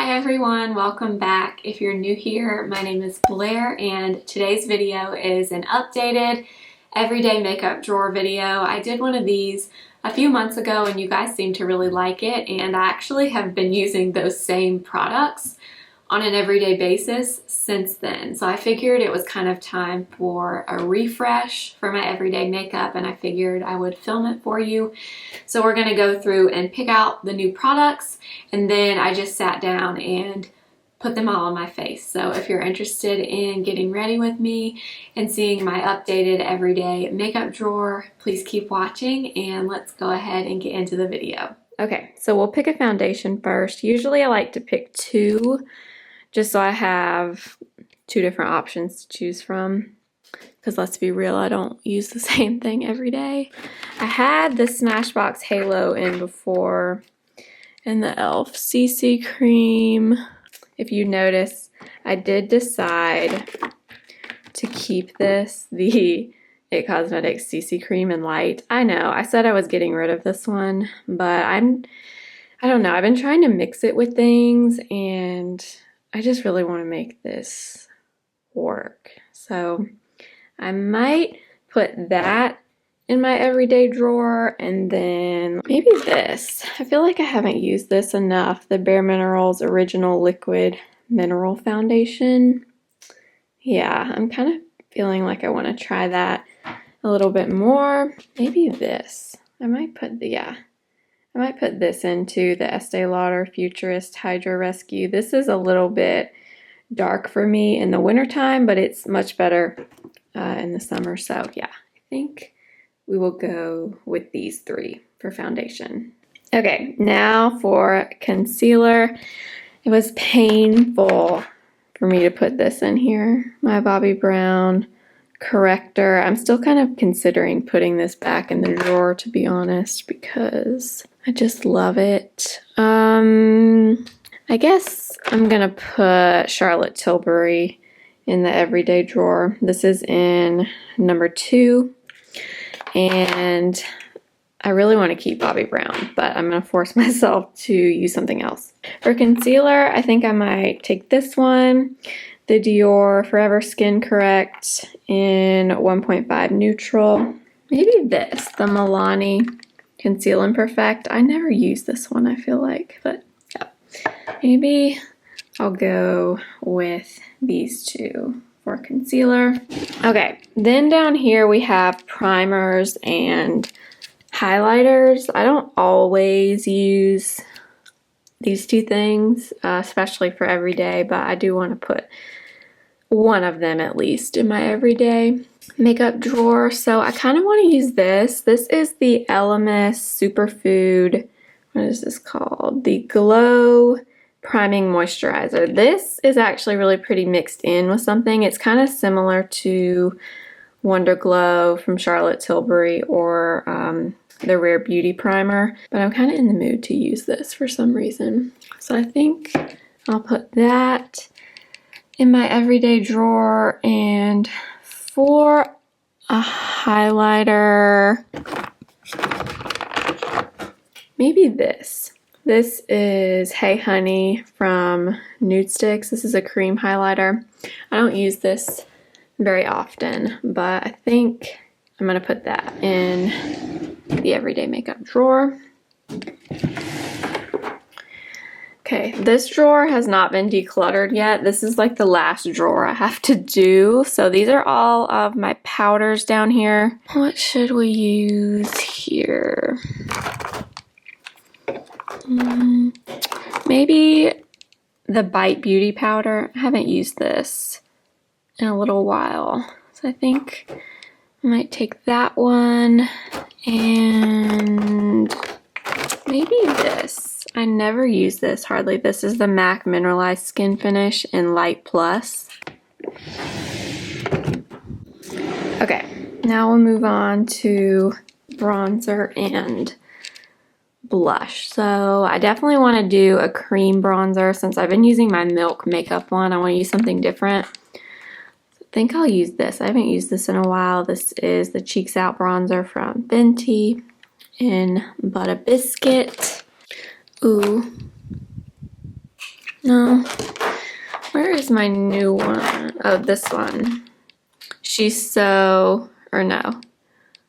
Hi everyone, welcome back. If you're new here, my name is Blair and today's video is an updated everyday makeup drawer video. I did one of these a few months ago and you guys seem to really like it, and I actually have been using those same products on an everyday basis since then. So I figured it was kind of time for a refresh for my everyday makeup, and I figured I would film it for you. So we're gonna go through and pick out the new products, and then I just sat down and put them all on my face. So if you're interested in getting ready with me and seeing my updated everyday makeup drawer, please keep watching and let's go ahead and get into the video. Okay, so we'll pick a foundation first. Usually I like to pick two, just so I have two different options to choose from. Because let's be real, I don't use the same thing every day. I had the Smashbox Halo in before, and the e.l.f. CC Cream. If you notice, I did decide to keep this, the It Cosmetics CC Cream in Light. I know, I said I was getting rid of this one, but I don't know, I've been trying to mix it with things, and I just really want to make this work. So I might put that in my everyday drawer, and then maybe this. I feel like I haven't used this enough. The Bare Minerals Original Liquid Mineral Foundation. Yeah, I'm kind of feeling like I want to try that a little bit more. Maybe this. I might put this into the Estee Lauder Futurist Hydro Rescue. This is a little bit dark for me in the wintertime, but it's much better in the summer. So yeah, I think we will go with these three for foundation. Okay, now for concealer. It was painful for me to put this in here. My Bobbi Brown corrector. I'm still kind of considering putting this back in the drawer, to be honest, because I just love it. I guess I'm gonna put Charlotte Tilbury in the everyday drawer. This is in number 2, and I really want to keep Bobbi Brown, but I'm gonna force myself to use something else. For concealer, I think I might take this one, the Dior Forever Skin Correct in 1.5 neutral. Maybe this, the Milani Conceal and Perfect. I never use this one, I feel like, but yeah. Maybe I'll go with these two for concealer. Okay, then down here we have primers and highlighters. I don't always use these two things, especially for everyday, but I do want to put one of them at least in my everyday makeup drawer. So I kind of want to use this. This is the Elemis Superfood, what is this called? The Glow Priming Moisturizer. This is actually really pretty mixed in with something. It's kind of similar to Wonder Glow from Charlotte Tilbury or the Rare Beauty Primer, but I'm kind of in the mood to use this for some reason. So I think I'll put that in my everyday drawer. And for a highlighter, maybe this. This is Hey Honey from Nude Sticks. This is a cream highlighter. I don't use this very often, but I think I'm gonna put that in the everyday makeup drawer. Okay, this drawer has not been decluttered yet. This is like the last drawer I have to do. So these are all of my powders down here. What should we use here? Maybe the Bite Beauty powder. I haven't used this in a little while, so I think I might take that one, and maybe this. I never use this hardly. This is the MAC Mineralized Skin Finish in Light Plus. Okay, now we'll move on to bronzer and blush. So I definitely want to do a cream bronzer. Since I've been using my Milk makeup one, I want to use something different. I think I'll use this. I haven't used this in a while. This is the Cheeks Out bronzer from Fenty in Butter Biscuit. Ooh. No. Where is my new one? Oh, this one. She's so, or no.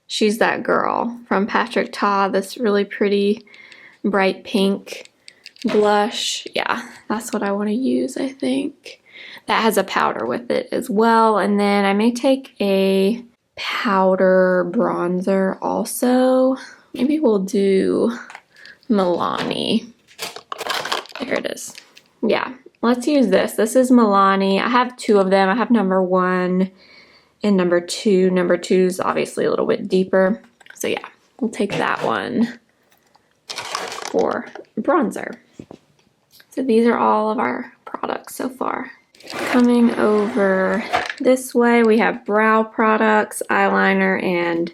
She's That Girl from Patrick Ta, this really pretty bright pink blush. Yeah, that's what I want to use, I think. That has a powder with it as well. And then I may take a powder bronzer also. Maybe we'll do Milani. There it is. Yeah, let's use this. This is Milani. I have two of them. I have number 1 and number 2. Number 2 is obviously a little bit deeper. So yeah, we'll take that one for bronzer. So these are all of our products so far. Coming over this way, we have brow products, eyeliner, and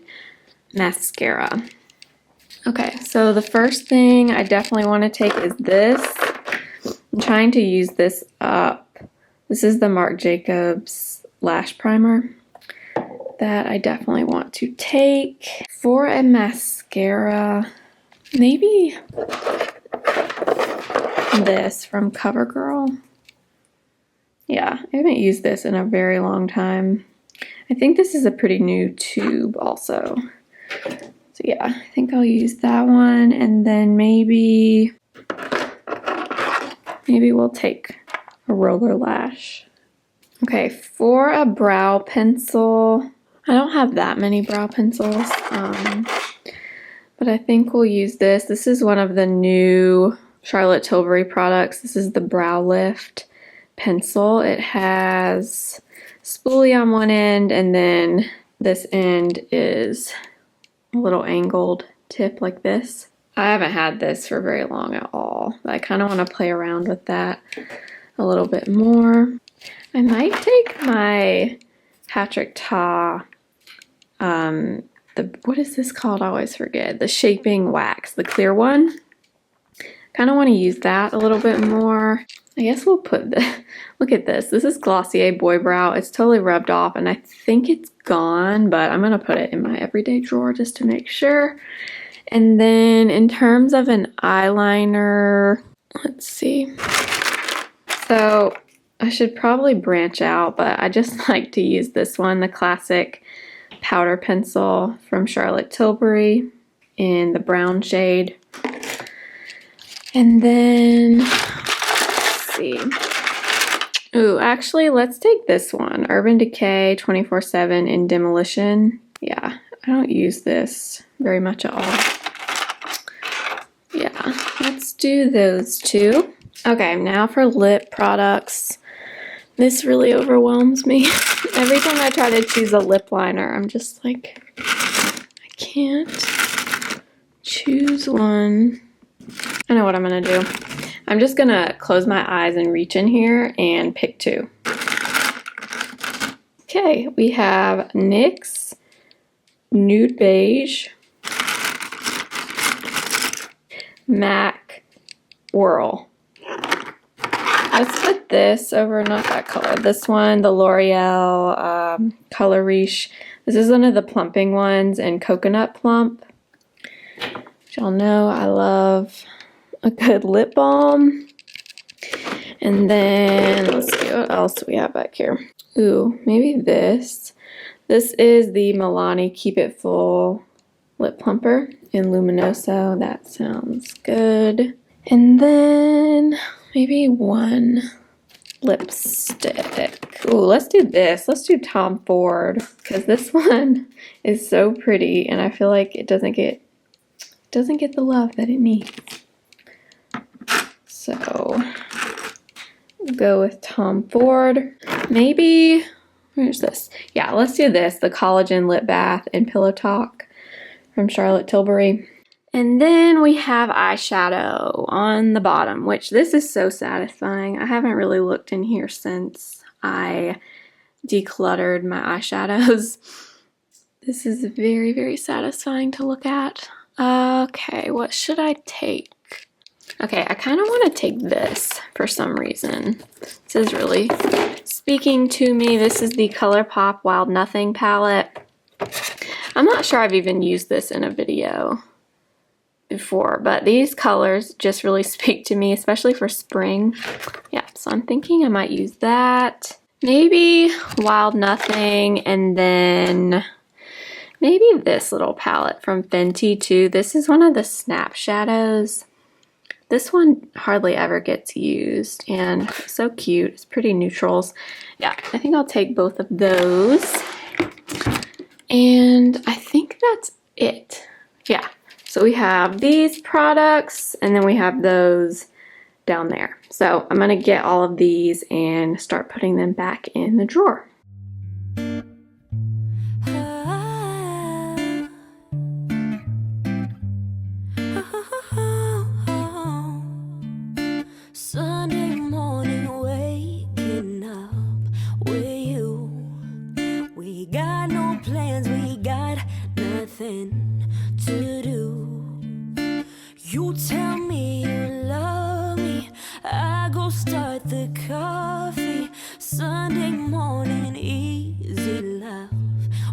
mascara. Okay, so the first thing I definitely want to take is this. I'm trying to use this up. This is the Marc Jacobs Lash Primer that I definitely want to take. For a mascara, maybe this from CoverGirl. Yeah, I haven't used this in a very long time. I think this is a pretty new tube also. So yeah, I think I'll use that one, and then maybe we'll take a roller lash. Okay, for a brow pencil, I don't have that many brow pencils, but I think we'll use this. This is one of the new Charlotte Tilbury products. This is the Brow Lift pencil. It has spoolie on one end, and then this end is a little angled tip like this. I haven't had this for very long at all, but I kind of want to play around with that a little bit more. I might take my Patrick Ta, what is this called? I always forget. The Shaping Wax, the clear one. Kind of want to use that a little bit more. I guess we'll put the, look at this. This is Glossier Boy Brow. It's totally rubbed off and I think it's gone, but I'm going to put it in my everyday drawer just to make sure. And then in terms of an eyeliner, let's see. So I should probably branch out, but I just like to use this one, the classic powder pencil from Charlotte Tilbury in the brown shade. And then, let's see. Ooh, actually, let's take this one, Urban Decay 24/7 in Demolition. Yeah, I don't use this very much at all. Yeah, let's do those two. Okay, now for lip products. This really overwhelms me. Every time I try to choose a lip liner, I'm just like, I can't choose one. I know what I'm gonna do. I'm just gonna close my eyes and reach in here and pick two. Okay, we have NYX Nude Beige, MAC Whirl. Let's put this over, not that color, this one, the L'Oreal Color Riche. This is one of the plumping ones in Coconut Plump. Y'all know I love a good lip balm. And then let's see what else do we have back here. Ooh, maybe this. This is the Milani Keep It Full Lip Plumper in Luminoso. That sounds good. And then maybe one lipstick. Ooh, let's do this. Let's do Tom Ford, because this one is so pretty and I feel like it doesn't get the love that it needs. So we'll go with Tom Ford. Maybe, where's this? Yeah, let's do this, the Collagen Lip Bath in Pillow Talk from Charlotte Tilbury. And then we have eyeshadow on the bottom, which this is so satisfying. I haven't really looked in here since I decluttered my eyeshadows. This is very, very satisfying to look at. Okay, what should I take? Okay, I kind of want to take this for some reason. This is really speaking to me. This is the ColourPop Wild Nothing palette. I'm not sure I've even used this in a video. before, but these colors just really speak to me, especially for spring. Yeah, so I'm thinking I might use that. Maybe Wild Nothing, and then maybe this little palette from Fenty too. This is one of the Snap Shadows. This one hardly ever gets used, and so cute. It's pretty neutrals. Yeah, I think I'll take both of those. And I think that's it. Yeah, so we have these products, and then we have those down there. So I'm gonna get all of these and start putting them back in the drawer. Sunday morning, waking up with you. We got no plans, we got nothing to do. You tell me you love me, I go start the coffee. Sunday morning, easy love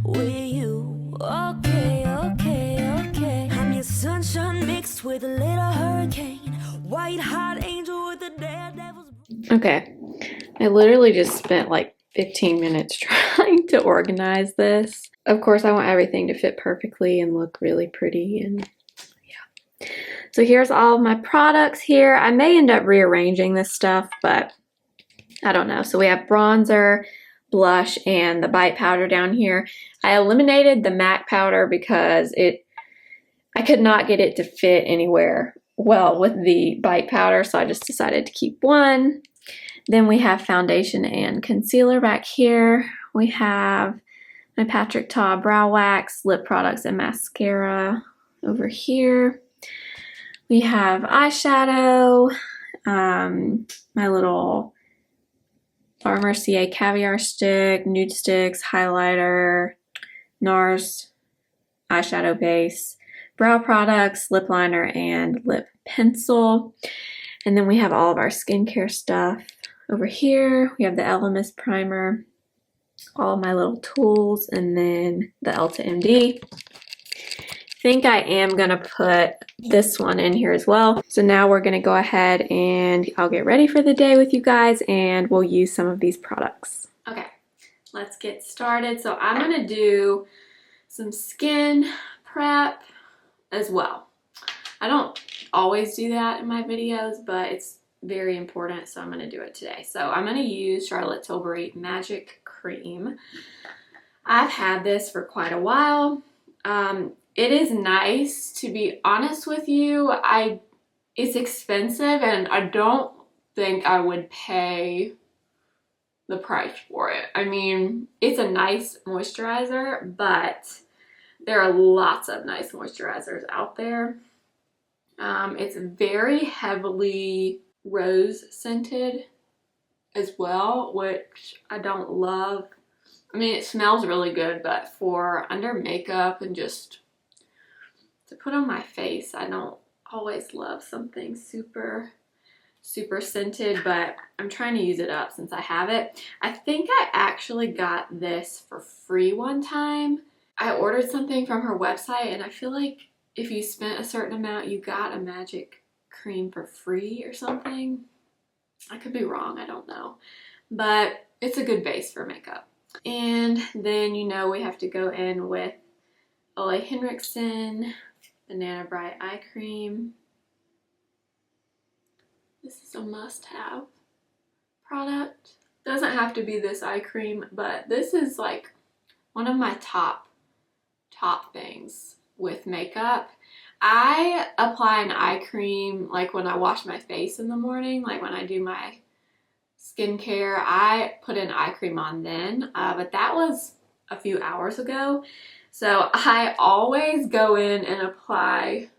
with you. Okay, okay, okay. I'm your sunshine mixed with a little hurricane. White hot angel with the daredevil's. Okay, I literally just spent like 15 minutes trying to organize this. Of course, I want everything to fit perfectly and look really pretty, and yeah. So here's all of my products here. I may end up rearranging this stuff, but I don't know. So we have bronzer, blush, and the bite powder down here. I eliminated the MAC powder because I could not get it to fit anywhere well with the bite powder, so I just decided to keep one. Then we have foundation and concealer back here. We have my Patrick Ta brow wax, lip products, and mascara over here. We have eyeshadow, my little Laura Mercier caviar stick, nude sticks, highlighter, NARS eyeshadow base, brow products, lip liner, and lip pencil. And then we have all of our skincare stuff over here. We have the Elemis primer, all of my little tools, and then the Elta MD. I think I am gonna put this one in here as well. So now we're gonna go ahead and I'll get ready for the day with you guys, and we'll use some of these products. Okay, let's get started. So I'm gonna do some skin prep as well. I don't always do that in my videos, but it's very important, so I'm going to do it today. So I'm going to use Charlotte Tilbury Magic Cream. I've had this for quite a while. It is nice, to be honest with you. It's expensive, and I don't think I would pay the price for it. I mean, it's a nice moisturizer, but there are lots of nice moisturizers out there. It's very heavily rose scented as well, which I don't love. I mean, it smells really good, but for under makeup and just to put on my face, I don't always love something super scented, but I'm trying to use it up since I have it. I think I actually got this for free one time. I ordered something from her website, and I feel like if you spent a certain amount, you got a magic cream for free or something. I could be wrong, I don't know. But it's a good base for makeup. And then, you know, we have to go in with Ole Henriksen Banana Bright Eye Cream. This is a must-have product. Doesn't have to be this eye cream, but this is like one of my top things with makeup. I apply an eye cream like when I wash my face in the morning, like when I do my skincare, I put an eye cream on then, but that was a few hours ago. So I always go in and apply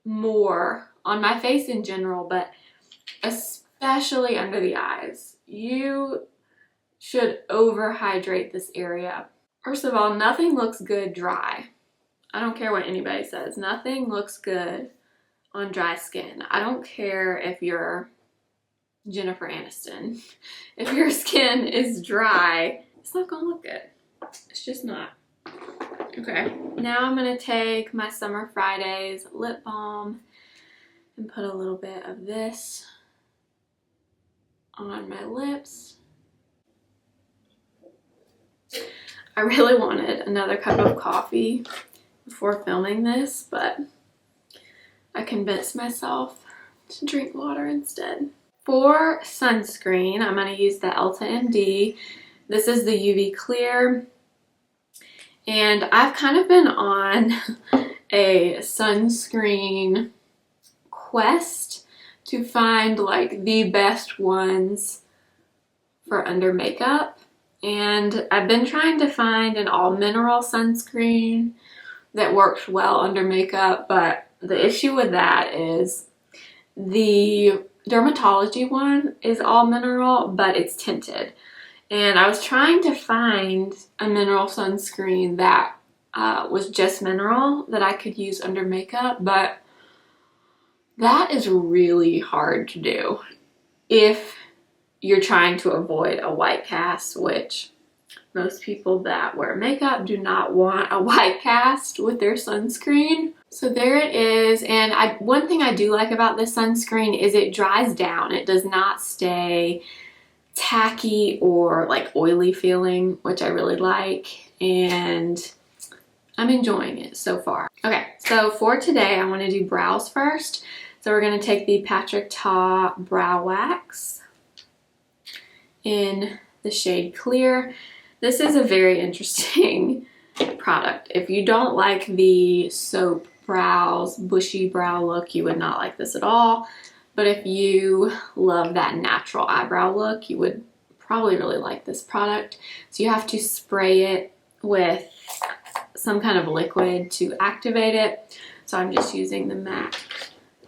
more on my face in general, but especially under the eyes. You should overhydrate this area. First of all, nothing looks good dry. I don't care what anybody says. Nothing looks good on dry skin. I don't care if you're Jennifer Aniston. If your skin is dry, it's not gonna look good. It's just not. Okay, now I'm gonna take my Summer Fridays lip balm and put a little bit of this on my lips. I really wanted another cup of coffee before filming this, but I convinced myself to drink water instead. For sunscreen, I'm going to use the Elta MD. This is the UV Clear. And I've kind of been on a sunscreen quest to find like the best ones for under makeup. And I've been trying to find an all mineral sunscreen that works well under makeup, but the issue with that is the Dermatology one is all mineral, but it's tinted. And I was trying to find a mineral sunscreen that was just mineral that I could use under makeup, but that is really hard to do if you're trying to avoid a white cast, which most people that wear makeup do not want a white cast with their sunscreen. So there it is. And one thing I do like about this sunscreen is it dries down. It does not stay tacky or like oily feeling, which I really like. And I'm enjoying it so far. Okay, so for today, I want to do brows first. So we're going to take the Patrick Ta Brow Wax in the shade Clear. This is a very interesting product. If you don't like the soap brows, bushy brow look, you would not like this at all. But if you love that natural eyebrow look, you would probably really like this product. So you have to spray it with some kind of liquid to activate it. So I'm just using the MAC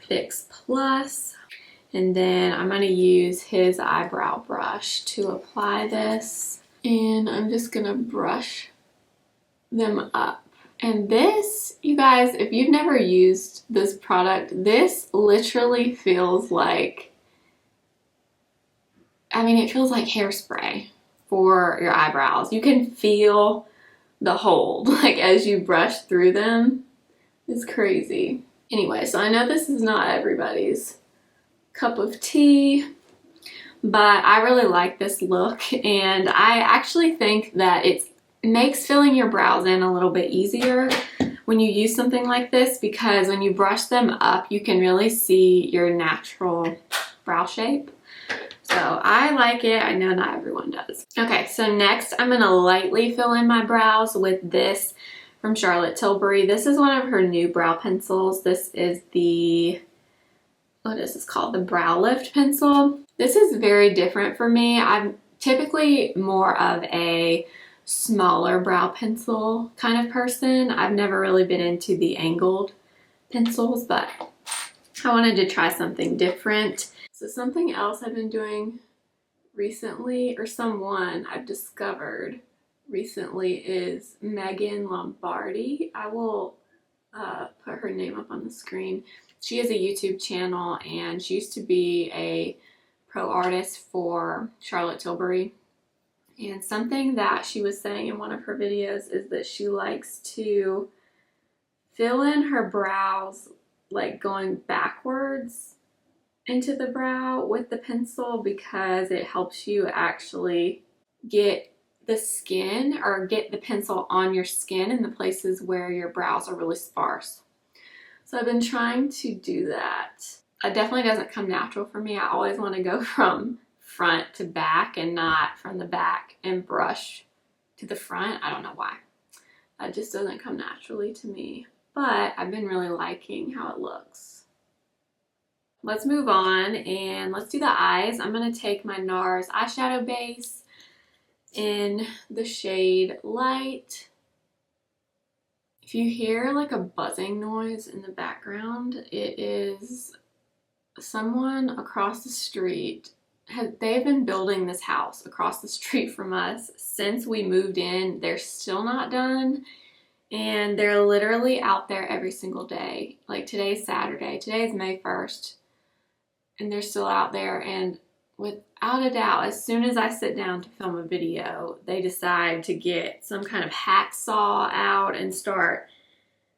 Fix Plus. And then I'm going to use his eyebrow brush to apply this. And I'm just going to brush them up. And this, you guys, if you've never used this product, this literally feels like, it feels like hairspray for your eyebrows. You can feel the hold, like as you brush through them. It's crazy. Anyway, so I know this is not everybody's cup of tea, but I really like this look, and I actually think that it makes filling your brows in a little bit easier when you use something like this, because when you brush them up, you can really see your natural brow shape. So I like it. I know not everyone does. Okay, so next I'm gonna lightly fill in my brows with this from Charlotte Tilbury. This is one of her new brow pencils. This is the, what is this called? The Brow Lift pencil. This is very different for me. I'm typically more of a smaller brow pencil kind of person. I've never really been into the angled pencils, but I wanted to try something different. So something else I've been doing recently, or someone I've discovered recently, is Megan Lombardi. I will put her name up on the screen. She has a YouTube channel, and she used to be a pro artist for Charlotte Tilbury. And something that she was saying in one of her videos is that she likes to fill in her brows like going backwards into the brow with the pencil, because it helps you actually get the skin, or get the pencil on your skin in the places where your brows are really sparse. So I've been trying to do that. It definitely doesn't come natural for me. I always want to go from front to back and not from the back and brush to the front. I don't know why. It just doesn't come naturally to me. But I've been really liking how it looks. Let's move on and let's do the eyes. I'm going to take my NARS eyeshadow base in the shade Light. If you hear like a buzzing noise in the background, it is someone across the street. They've been building this house across the street from us since we moved in. They're still not done, and they're literally out there every single day. Like today's Saturday. Today is May 1st, and they're still out there, and without a doubt, as soon as I sit down to film a video, they decide to get some kind of hacksaw out and start,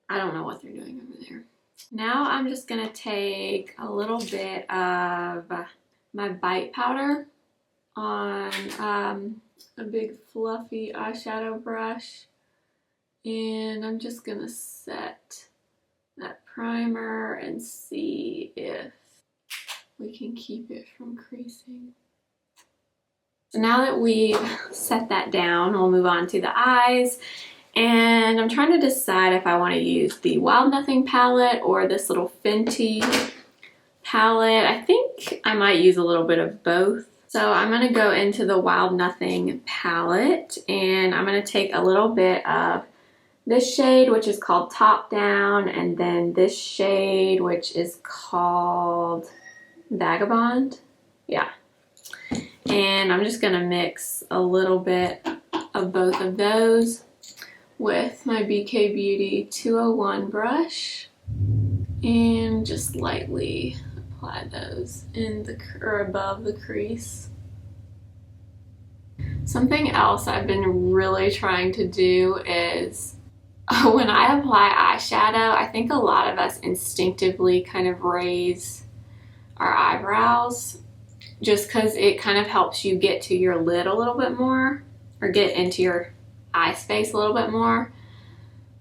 I don't know what they're doing over there. Now I'm just gonna take a little bit of my bite powder on a big fluffy eyeshadow brush, and I'm just gonna set that primer and see if we can keep it from creasing. So now that we've set that down, we'll move on to the eyes. And I'm trying to decide if I want to use the Wild Nothing palette or this little Fenty palette. I think I might use a little bit of both. So I'm going to go into the Wild Nothing palette, and I'm going to take a little bit of this shade, which is called Top Down, and then this shade, which is called Vagabond. Yeah. And I'm just going to mix a little bit of both of those with my BK Beauty 201 brush, and just lightly apply those in the or above the crease. Something else I've been really trying to do is when I apply eyeshadow, I think a lot of us instinctively kind of raise our eyebrows just because it kind of helps you get to your lid a little bit more, or get into your eye space a little bit more.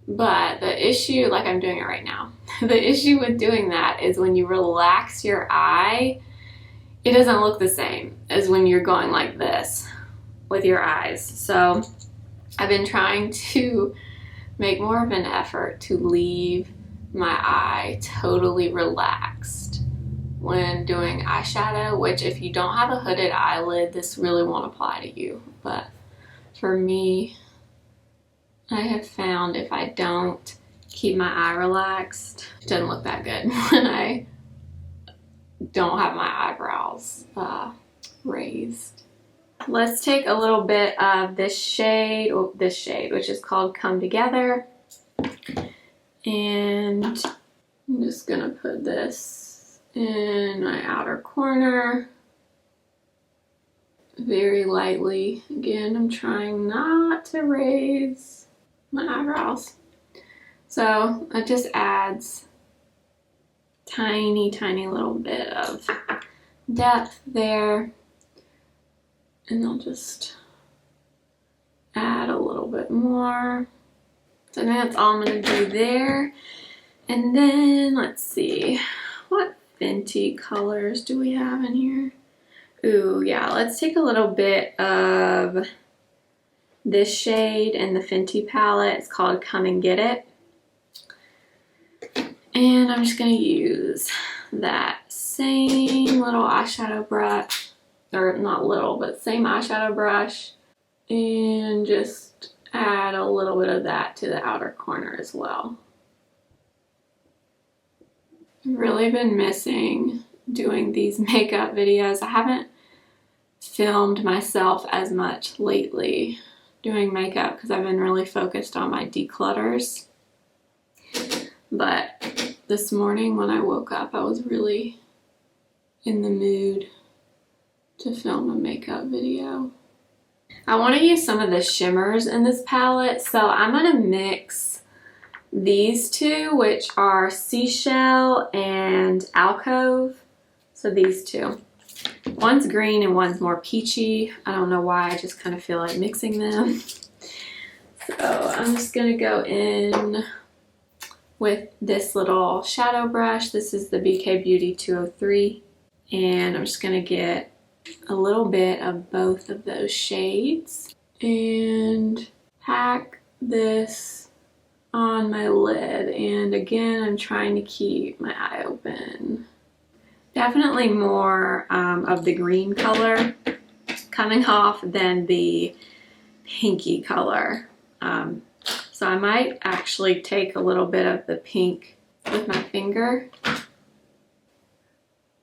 But the issue, like I'm doing it right now, the issue with doing that is when you relax your eye, it doesn't look the same as when you're going like this with your eyes. So I've been trying to make more of an effort to leave my eye totally relaxed when doing eyeshadow, which if you don't have a hooded eyelid, this really won't apply to you. But for me, I have found if I don't keep my eye relaxed, it doesn't look that good when I don't have my eyebrows raised. Let's take a little bit of this shade, which is called Come Together. And I'm just gonna put this in my outer corner very lightly. Again, I'm trying not to raise my eyebrows. So it just adds tiny little bit of depth there. And I'll just add a little bit more. So I think that's all I'm gonna do there. And then let's see, what Fenty colors do we have in here? Ooh, yeah, let's take a little bit of this shade in the Fenty palette. It's called Come and Get It. And I'm just gonna use that same little eyeshadow brush, or not little, but same eyeshadow brush, and just add a little bit of that to the outer corner as well. I've really been missing doing these makeup videos. I haven't filmed myself as much lately doing makeup because I've been really focused on my declutters. But this morning when I woke up, I was really in the mood to film a makeup video. I want to use some of the shimmers in this palette, so I'm going to mix these two, which are Seashell and Alcove. So these two. One's green and one's more peachy. I don't know why, I just kind of feel like mixing them. So I'm just going to go in with this little shadow brush. This is the BK Beauty 203. And I'm just going to get a little bit of both of those shades and pack this on my lid. And again, I'm trying to keep my eye open. Definitely more of the green color coming off than the pinky color. So I might actually take a little bit of the pink with my finger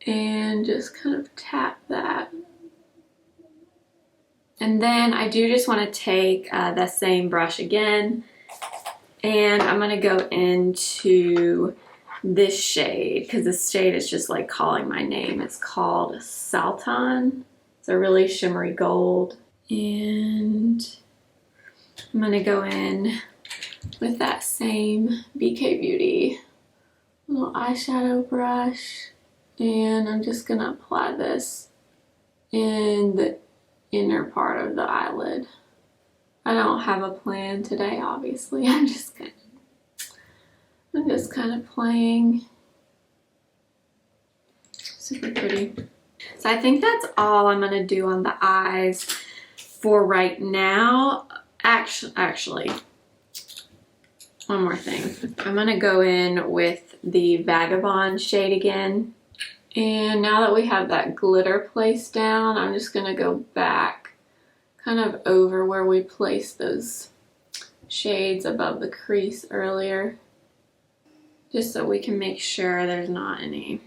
and just kind of tap that. And then I do just want to take the same brush again, and I'm going to go into this shade because this shade is just like calling my name. It's called Salton. It's a really shimmery gold. And I'm gonna go in with that same BK Beauty little eyeshadow brush. And I'm just gonna apply this in the inner part of the eyelid. I don't have a plan today, obviously. I'm just kind of playing. Super pretty. So I think that's all I'm gonna do on the eyes for right now. Actually, one more thing. I'm gonna go in with the Vagabond shade again. And now that we have that glitter placed down, I'm just gonna go back kind of over where we placed those shades above the crease earlier, just so we can make sure there's not any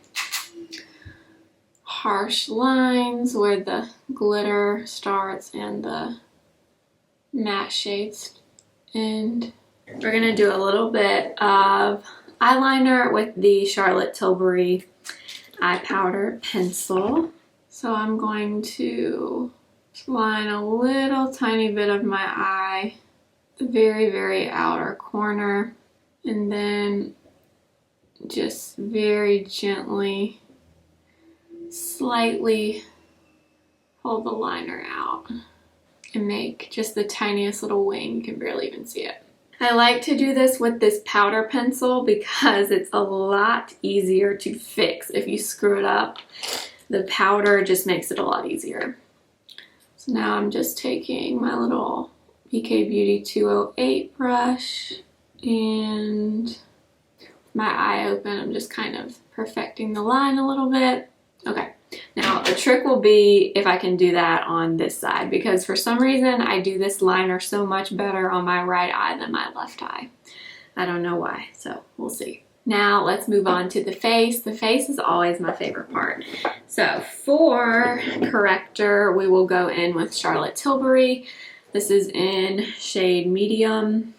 harsh lines where the glitter starts and the matte shades end. We're gonna do a little bit of eyeliner with the Charlotte Tilbury eye powder pencil. So I'm going to line a little tiny bit of my eye, the very, very outer corner, and then just very gently, slightly pull the liner out and make just the tiniest little wing. You can barely even see it. I like to do this with this powder pencil because it's a lot easier to fix if you screw it up. The powder just makes it a lot easier. So now I'm just taking my little BK Beauty 208 brush, and with my eye open, I'm just kind of perfecting the line a little bit. Okay, now the trick will be if I can do that on this side, because for some reason I do this liner so much better on my right eye than my left eye. I don't know why, so we'll see. Now let's move on to the face. The face is always my favorite part. So for corrector, we will go in with Charlotte Tilbury. This is in shade medium,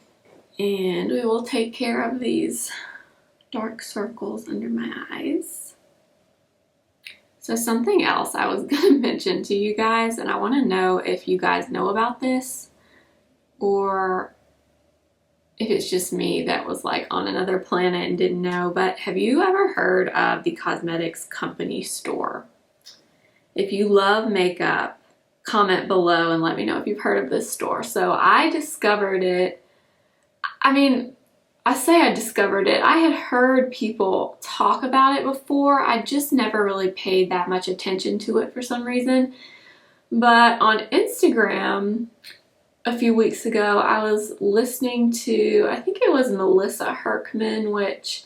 and we will take care of these dark circles under my eyes. So something else I was gonna mention to you guys, and I wanna know if you guys know about this or if it's just me that was like on another planet and didn't know, but have you ever heard of the Cosmetics Company store? If you love makeup, comment below and let me know if you've heard of this store. So I discovered it. I mean, I say I discovered it. I had heard people talk about it before. I just never really paid that much attention to it for some reason. But on Instagram, a few weeks ago, I was listening to, I think it was Melissa Herkman, which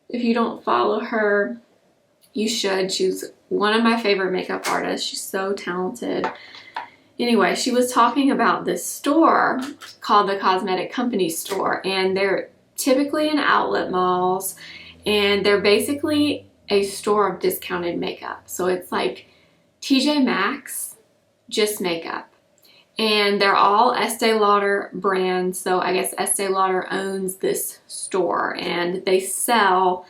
if you don't follow her, you should. She's one of my favorite makeup artists. She's so talented. Anyway, she was talking about this store called the Cosmetic Company store, and they're typically in outlet malls, and they're basically a store of discounted makeup. So it's like TJ Maxx, just makeup. And they're all Estee Lauder brands, so I guess Estee Lauder owns this store, and they sell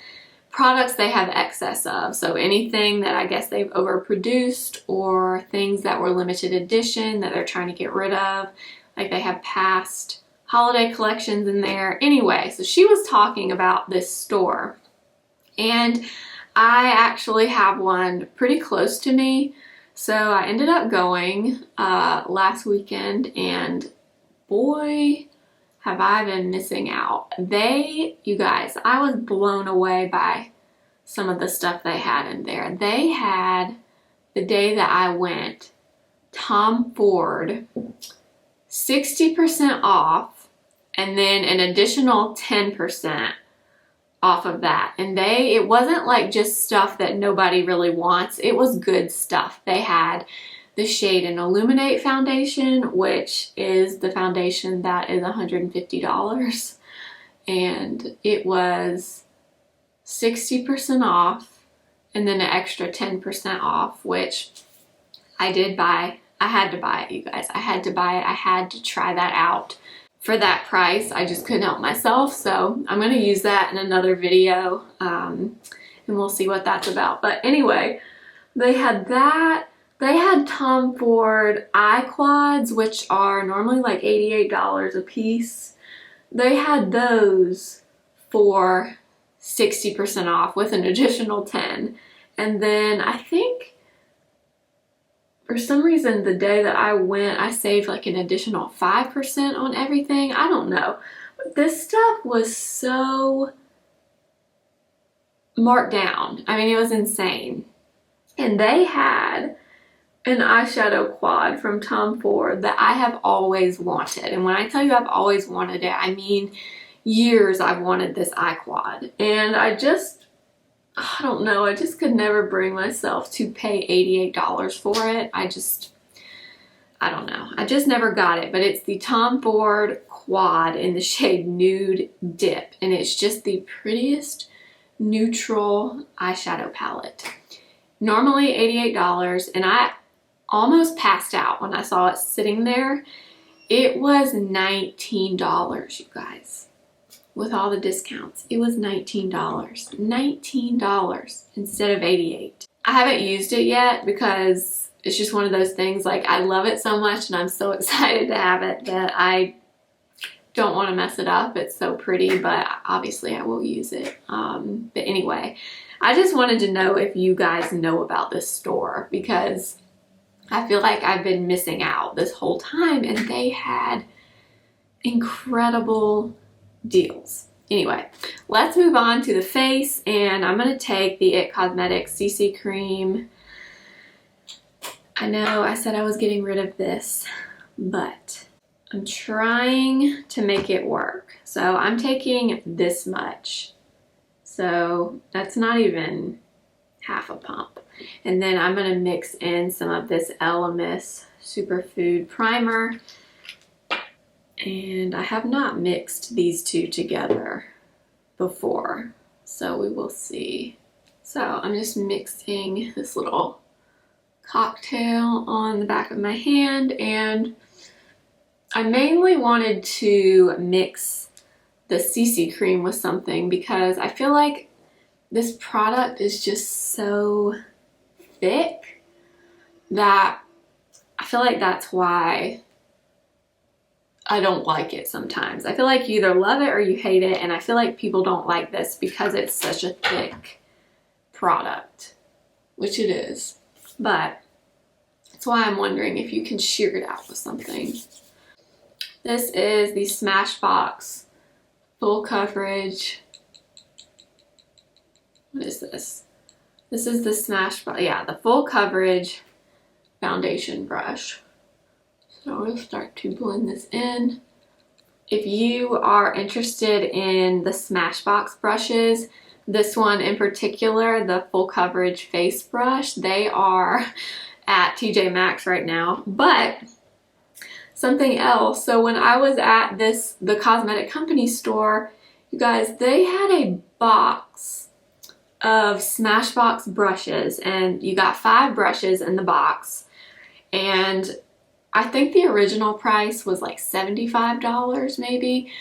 products they have excess of. So anything that I guess they've overproduced or things that were limited edition that they're trying to get rid of, like they have past holiday collections in there. Anyway, so she was talking about this store, and I actually have one pretty close to me. So I ended up going last weekend, and boy, have I been missing out. You guys, I was blown away by some of the stuff they had in there. They had, the day that I went, Tom Ford, 60% off, and then an additional 10% off of that. And it wasn't like just stuff that nobody really wants. It was good stuff. They had the Shade and Illuminate foundation, which is the foundation that is $150. And it was 60% off and then an extra 10% off, which I did buy. I had to buy it, you guys. I had to buy it. I had to try that out. for that price. I just couldn't help myself, so I'm going to use that in another video, and we'll see what that's about. But anyway, they had that. They had Tom Ford eye quads, which are normally like $88 a piece. They had those for 60% off with an additional 10. And then I think for some reason the day that I went, I saved like an additional 5% on everything. I don't know. But this stuff was so marked down. I mean, it was insane. And they had an eyeshadow quad from Tom Ford that I have always wanted. And when I tell you I've always wanted it, I mean years I've wanted this eye quad. And I don't know, I just could never bring myself to pay $88 for it. I don't know. I just never got it. But it's the Tom Ford quad in the shade Nude Dip. And it's just the prettiest neutral eyeshadow palette. Normally $88, and I almost passed out when I saw it sitting there. It was $19, you guys. With all the discounts, it was $19. $19 instead of $88. I haven't used it yet because it's just one of those things, like I love it so much and I'm so excited to have it that I don't want to mess it up. It's so pretty, but obviously I will use it. But anyway, I just wanted to know if you guys know about this store, because I feel like I've been missing out this whole time, and they had incredible deals. Anyway, let's move on to the face, and I'm going to take the IT Cosmetics CC Cream. I know I said I was getting rid of this, but I'm trying to make it work. So I'm taking this much. So that's not even half a pump. And then I'm going to mix in some of this Elemis Superfood Primer. And I have not mixed these two together before, so we will see. So I'm just mixing this little cocktail on the back of my hand, and I mainly wanted to mix the CC cream with something because I feel like this product is just so thick that I feel like that's why I don't like it sometimes. I feel like you either love it or you hate it, and I feel like people don't like this because it's such a thick product, which it is. But that's why I'm wondering if you can sheer it out with something. This is the Smashbox Full Coverage. What is this? This is the Smashbox, yeah, the Full Coverage Foundation Brush. So we'll start to blend this in. If you are interested in the Smashbox brushes, this one in particular, the Full Coverage Face Brush, they are at TJ Maxx right now. But something else, so when I was at the cosmetic company store, you guys, they had a box of Smashbox brushes, and you got 5 brushes in the box, and I think the original price was like $75 maybe.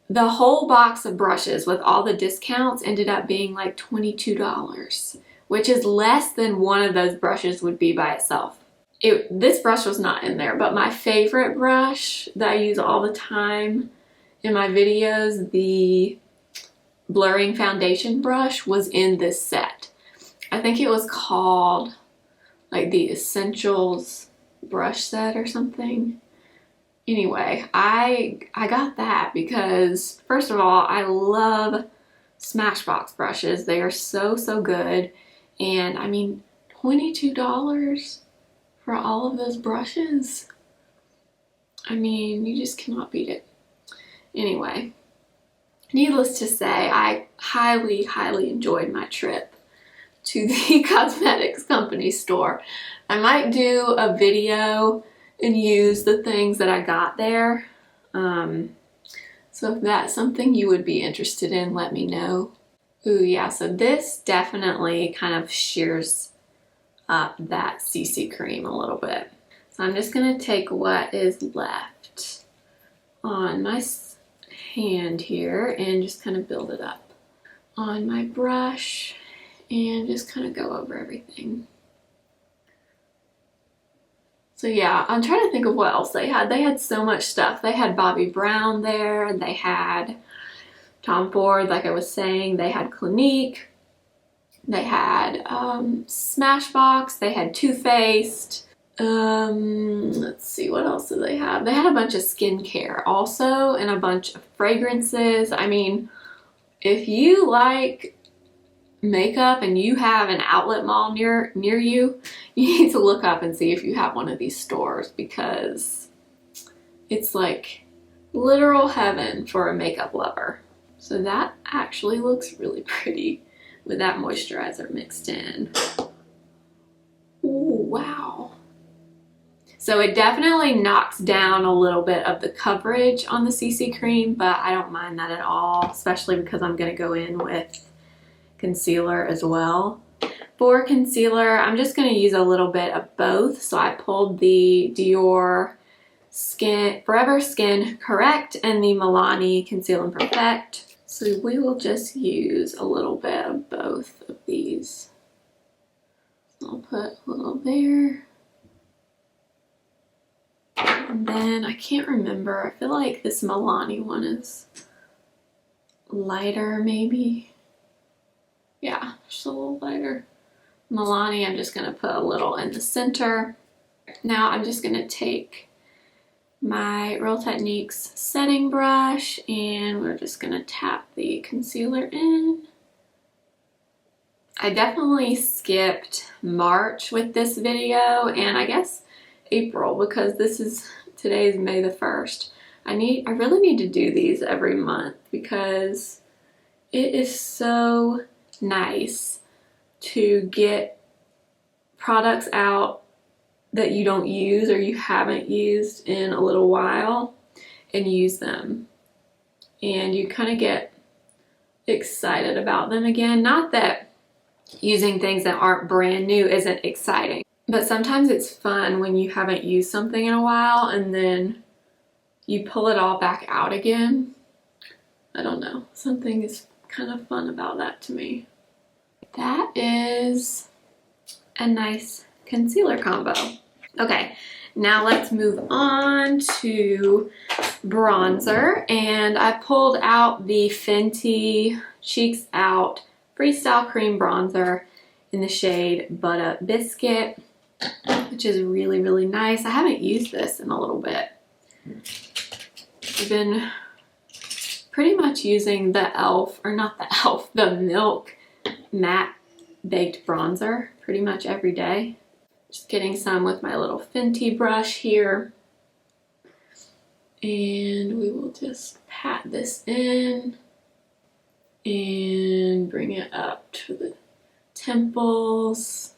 The whole box of brushes with all the discounts ended up being like $22, which is less than one of those brushes would be by itself. This brush was not in there, but my favorite brush that I use all the time in my videos, the blurring foundation brush, was in this set. I think it was called like the Essentials brush set or something. Anyway, I got that because first of all, I love Smashbox brushes. They are so good, and I mean $22 for all of those brushes. I mean, you just cannot beat it. Anyway, needless to say, I highly enjoyed my trip to the cosmetics company store. I might do a video and use the things that I got there. So if that's something you would be interested in, let me know. Ooh, yeah, so this definitely kind of shears up that CC cream a little bit. So I'm just gonna take what is left on my hand here and just kind of build it up on my brush and just kind of go over everything. So yeah, I'm trying to think of what else they had. They had so much stuff. They had Bobbi Brown there. They had Tom Ford, like I was saying. They had Clinique. They had Smashbox. They had Too Faced. Let's see, what else do they have? They had a bunch of skincare also and a bunch of fragrances. I mean, if you like makeup and you have an outlet mall near you, you need to look up and see if you have one of these stores, because it's like literal heaven for a makeup lover. So that actually looks really pretty with that moisturizer mixed in. Ooh, wow. So it definitely knocks down a little bit of the coverage on the CC cream, but I don't mind that at all, especially because I'm going to go in with concealer as well. For concealer, I'm just going to use a little bit of both. So I pulled the Dior Forever Skin Correct and the Milani Conceal and Perfect. So we will just use a little bit of both of these. So I'll put a little there. And then I can't remember, I feel like this Milani one is lighter maybe. Yeah, just a little lighter. Milani, I'm just gonna put a little in the center. Now I'm just gonna take my Real Techniques setting brush and we're just gonna tap the concealer in. I definitely skipped March with this video, and I guess April, because today is May the 1st. I really need to do these every month because it is so nice to get products out that you don't use or you haven't used in a little while and use them. And you kind of get excited about them again. Not that using things that aren't brand new isn't exciting, but sometimes it's fun when you haven't used something in a while and then you pull it all back out again. I don't know. Something is kind of fun about that to me. That is a nice concealer combo. Okay, now let's move on to bronzer. And I pulled out the Fenty Cheeks Out Freestyle Cream Bronzer in the shade Butter Biscuit, which is really, really nice. I haven't used this in a little bit. I've been pretty much using the the Milk Matte Baked Bronzer pretty much every day. Just getting some with my little Fenty brush here. And we will just pat this in and bring it up to the temples.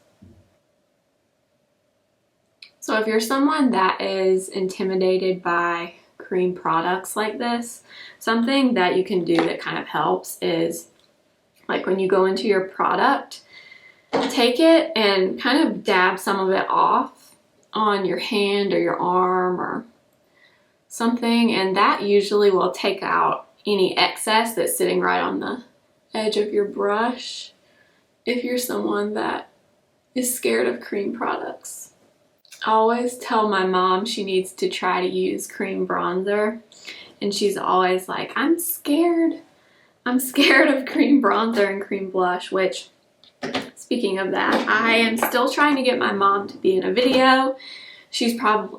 So if you're someone that is intimidated by cream products like this, something that you can do that kind of helps is, like, when you go into your product, take it and kind of dab some of it off on your hand or your arm or something, and that usually will take out any excess that's sitting right on the edge of your brush if you're someone that is scared of cream products. I always tell my mom she needs to try to use cream bronzer, and she's always like, I'm scared of cream bronzer and cream blush, which, speaking of that, I am still trying to get my mom to be in a video.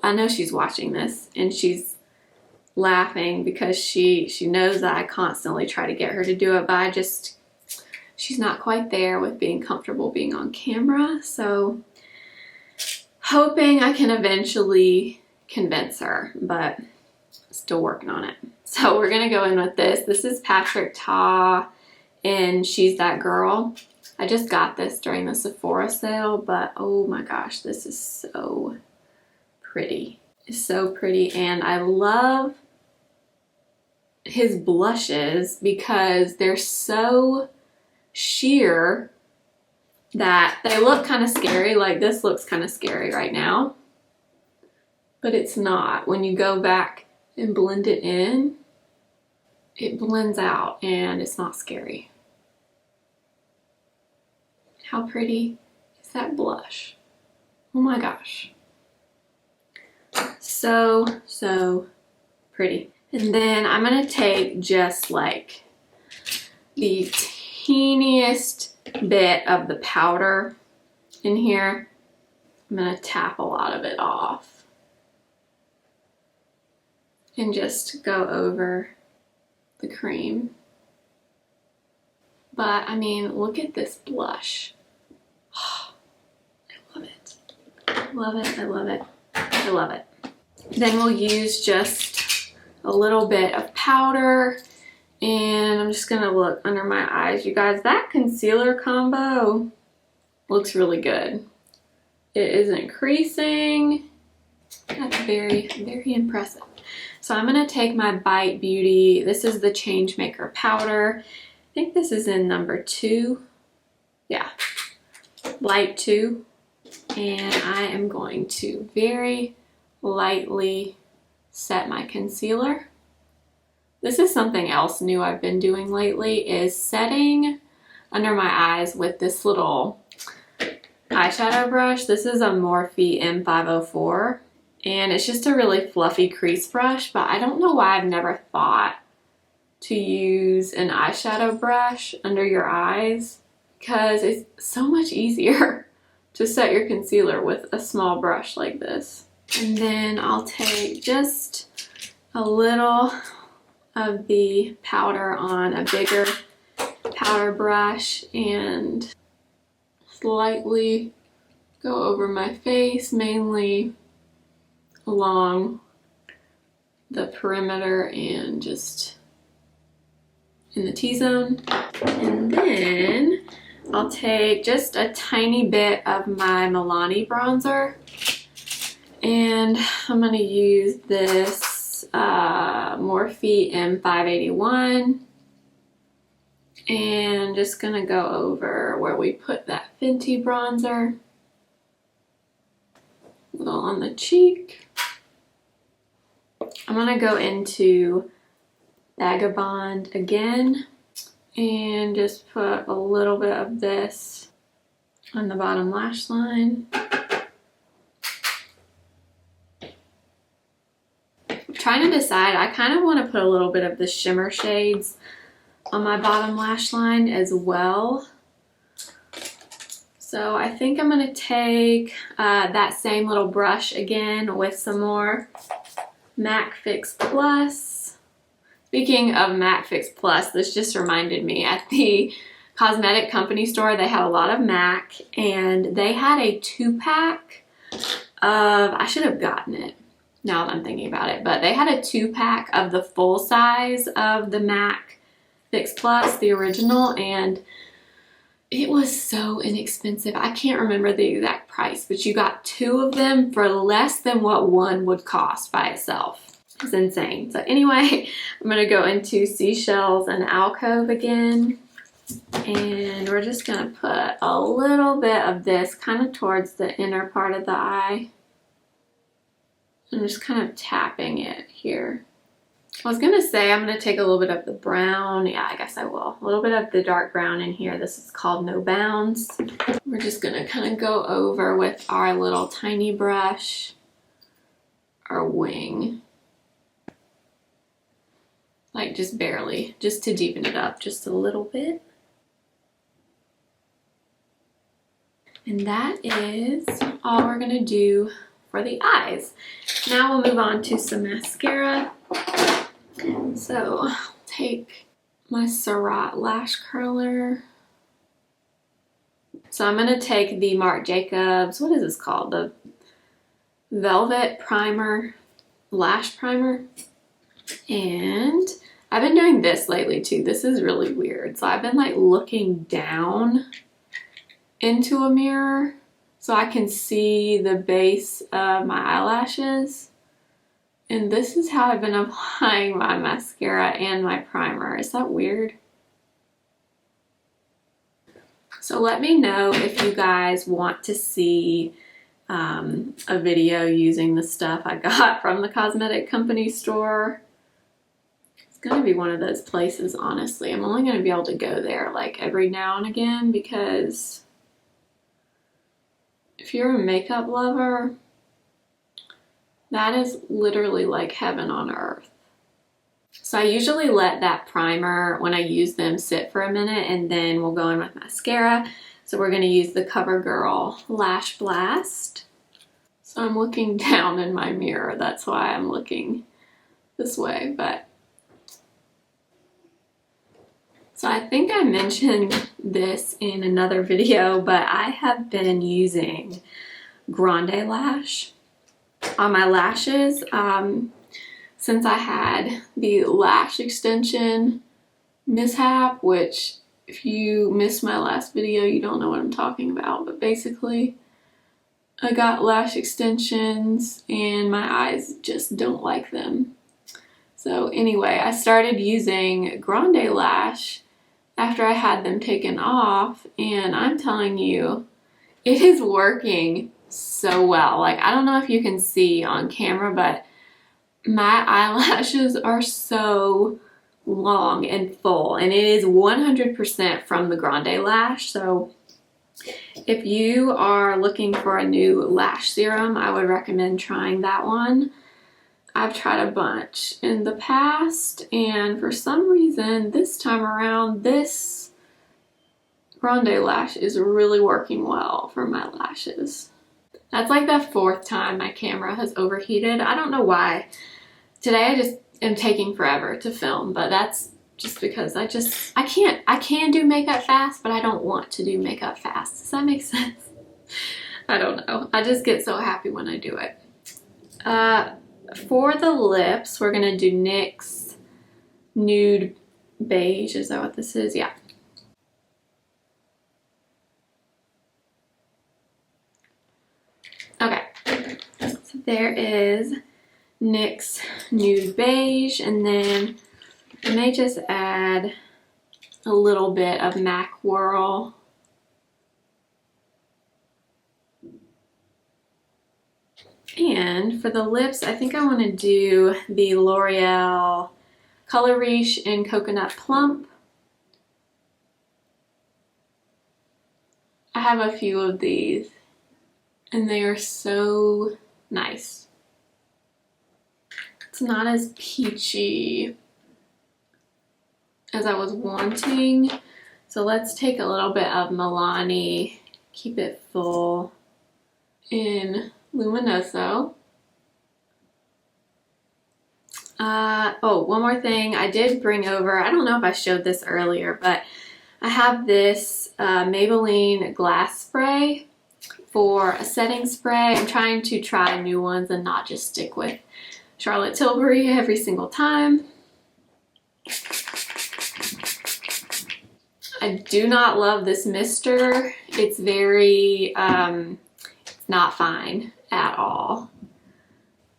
I know she's watching this and she's laughing because she knows that I constantly try to get her to do it, but she's not quite there with being comfortable being on camera. So hoping I can eventually convince her, but still working on it. So we're gonna go in with this. This is Patrick Ta and She's That Girl. I just got this during the Sephora sale, but oh my gosh, this is so pretty. It's so pretty, and I love his blushes because they're so sheer that they look kind of scary. Like, this looks kind of scary right now, but it's not. When you go back and blend it in, it blends out and it's not scary. How pretty is that blush? Oh my gosh. So, so pretty. And then I'm gonna take just like the teeniest bit of the powder in here. I'm gonna tap a lot of it off and just go over the cream. But I mean, look at this blush. Oh, I love it. I love it, I love it, I love it. Then we'll use just a little bit of powder, and I'm just gonna look under my eyes. You guys, that concealer combo looks really good. It isn't creasing. That's very, very impressive. So I'm gonna take my Bite Beauty. This is the Changemaker powder. I think this is in number 2. Yeah, light 2. And I am going to very lightly set my concealer. This is something else new I've been doing lately, is setting under my eyes with this little eyeshadow brush. This is a Morphe M504, and it's just a really fluffy crease brush, but I don't know why I've never thought to use an eyeshadow brush under your eyes, because it's so much easier to set your concealer with a small brush like this. And then I'll take just a little of the powder on a bigger powder brush and slightly go over my face, mainly along the perimeter and just in the T-zone. And then I'll take just a tiny bit of my Milani bronzer, and I'm going to use this Morphe M581, and just going to go over where we put that Fenty bronzer, a little on the cheek. I'm going to go into Vagabond again and just put a little bit of this on the bottom lash line. I'm trying to decide, I kind of want to put a little bit of the shimmer shades on my bottom lash line as well. So I think I'm going to take that same little brush again with some more MAC Fix Plus. Speaking of MAC Fix Plus, this just reminded me, at the cosmetic company store, they had a lot of MAC, and they had a 2-pack of, I should have gotten it now that I'm thinking about it, but they had a 2-pack of the full size of the MAC Fix Plus, the original, and it was so inexpensive. I can't remember the exact price, but you got 2 of them for less than what one would cost by itself. It's insane. So anyway, I'm going to go into Seashells and Alcove again, and we're just going to put a little bit of this kind of towards the inner part of the eye. I'm just kind of tapping it here. I was going to say I'm going to take a little bit of the brown. Yeah, I guess I will. A little bit of the dark brown in here. This is called No Bounds. We're just going to kind of go over with our little tiny brush, our wing. Like just barely, just to deepen it up just a little bit. And that is all we're gonna do for the eyes. Now we'll move on to some mascara. So I'll take my Surratt lash curler. So I'm gonna take the Marc Jacobs, what is this called? The Velvet Primer, Lash Primer. And I've been doing this lately too. This is really weird. So I've been like looking down into a mirror so I can see the base of my eyelashes. And this is how I've been applying my mascara and my primer. Is that weird? So let me know if you guys want to see a video using the stuff I got from the cosmetic company store. It's gonna be one of those places, honestly. I'm only gonna be able to go there like every now and again because if you're a makeup lover, that is literally like heaven on earth. So I usually let that primer, when I use them, sit for a minute, and then we'll go in with mascara. So we're going to use the CoverGirl Lash Blast. So I'm looking down in my mirror. That's why I'm looking this way. So I think I mentioned this in another video, but I have been using Grande Lash on my lashes since I had the lash extension mishap, which if you missed my last video, you don't know what I'm talking about, but basically I got lash extensions and my eyes just don't like them. So anyway, I started using Grande Lash after I had them taken off, and I'm telling you, it is working so well. Like, I don't know if you can see on camera, but my eyelashes are so long and full, and it is 100% from the Grande Lash. So if you are looking for a new lash serum, I would recommend trying that one. I've tried a bunch in the past, and for some reason this time around, this Grande Lash is really working well for my lashes. That's like the 4th time my camera has overheated. I don't know why. Today I just am taking forever to film, but that's just because I can do makeup fast, but I don't want to do makeup fast. Does that make sense? I don't know. I just get so happy when I do it. For the lips, we're gonna do NYX Nude Beige. Is that what this is? Yeah. Okay, so there is NYX Nude Beige, and then I may just add a little bit of MAC Whirl. And for the lips, I think I want to do the L'Oreal Color Riche in Coconut Plump. I have a few of these, and they are so nice. It's not as peachy as I was wanting. So let's take a little bit of Milani, keep it full, in Luminoso. Oh, one more thing. I did bring over, I don't know if I showed this earlier, but I have this Maybelline glass spray for a setting spray. I'm trying to try new ones and not just stick with Charlotte Tilbury every single time. I do not love this mister. It's very, it's not fine at all.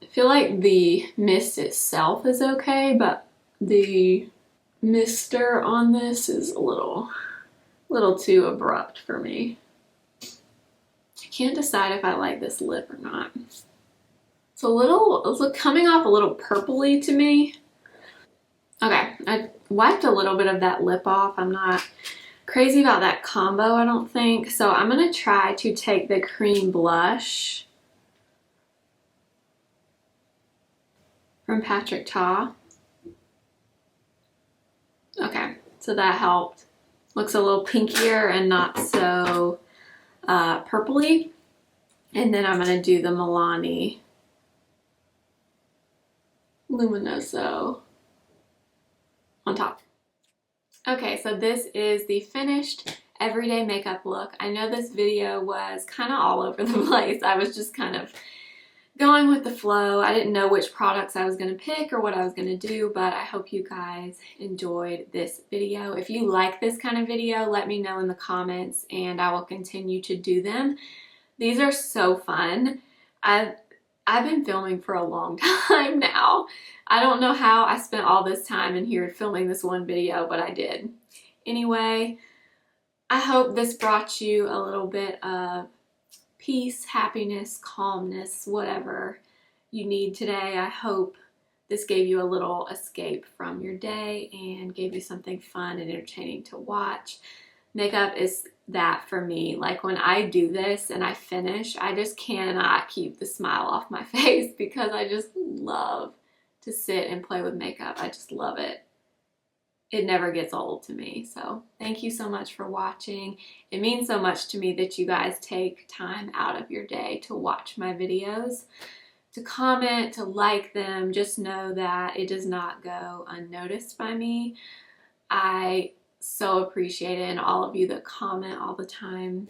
I feel like the mist itself is okay, but the mister on this is a little too abrupt for me. I can't decide if I like this lip or not. It's coming off a little purpley to me. Okay, I wiped a little bit of that lip off. I'm not crazy about that combo, I don't think. So I'm gonna try to take the cream blush from Patrick Ta. Okay, so that helped. Looks a little pinkier and not so purpley. And then I'm gonna do the Milani Luminoso on top. Okay, so this is the finished everyday makeup look. I know this video was kind of all over the place. I was just kind of going with the flow. I didn't know which products I was going to pick or what I was going to do, but I hope you guys enjoyed this video. If you like this kind of video, let me know in the comments and I will continue to do them. These are so fun. I've been filming for a long time now. I don't know how I spent all this time in here filming this one video, but I did. Anyway, I hope this brought you a little bit of peace, happiness, calmness, whatever you need today. I hope this gave you a little escape from your day and gave you something fun and entertaining to watch. Makeup is that for me. Like when I do this and I finish, I just cannot keep the smile off my face because I just love to sit and play with makeup. I just love it. It never gets old to me. So thank you so much for watching. It means so much to me that you guys take time out of your day to watch my videos, to comment, to like them. Just know that it does not go unnoticed by me. I so appreciate it, and all of you that comment all the time.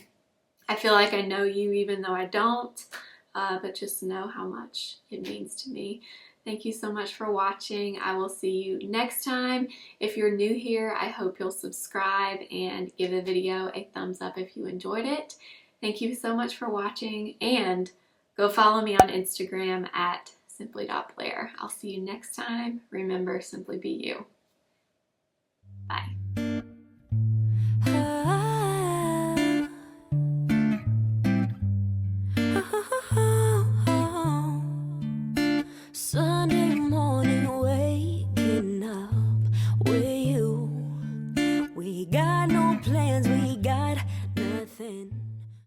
I feel like I know you even though I don't, but just know how much it means to me. Thank you so much for watching. I will see you next time. If you're new here, I hope you'll subscribe and give the video a thumbs up if you enjoyed it. Thank you so much for watching, and go follow me on Instagram at simply.blair. I'll see you next time. Remember, simply be you. Bye.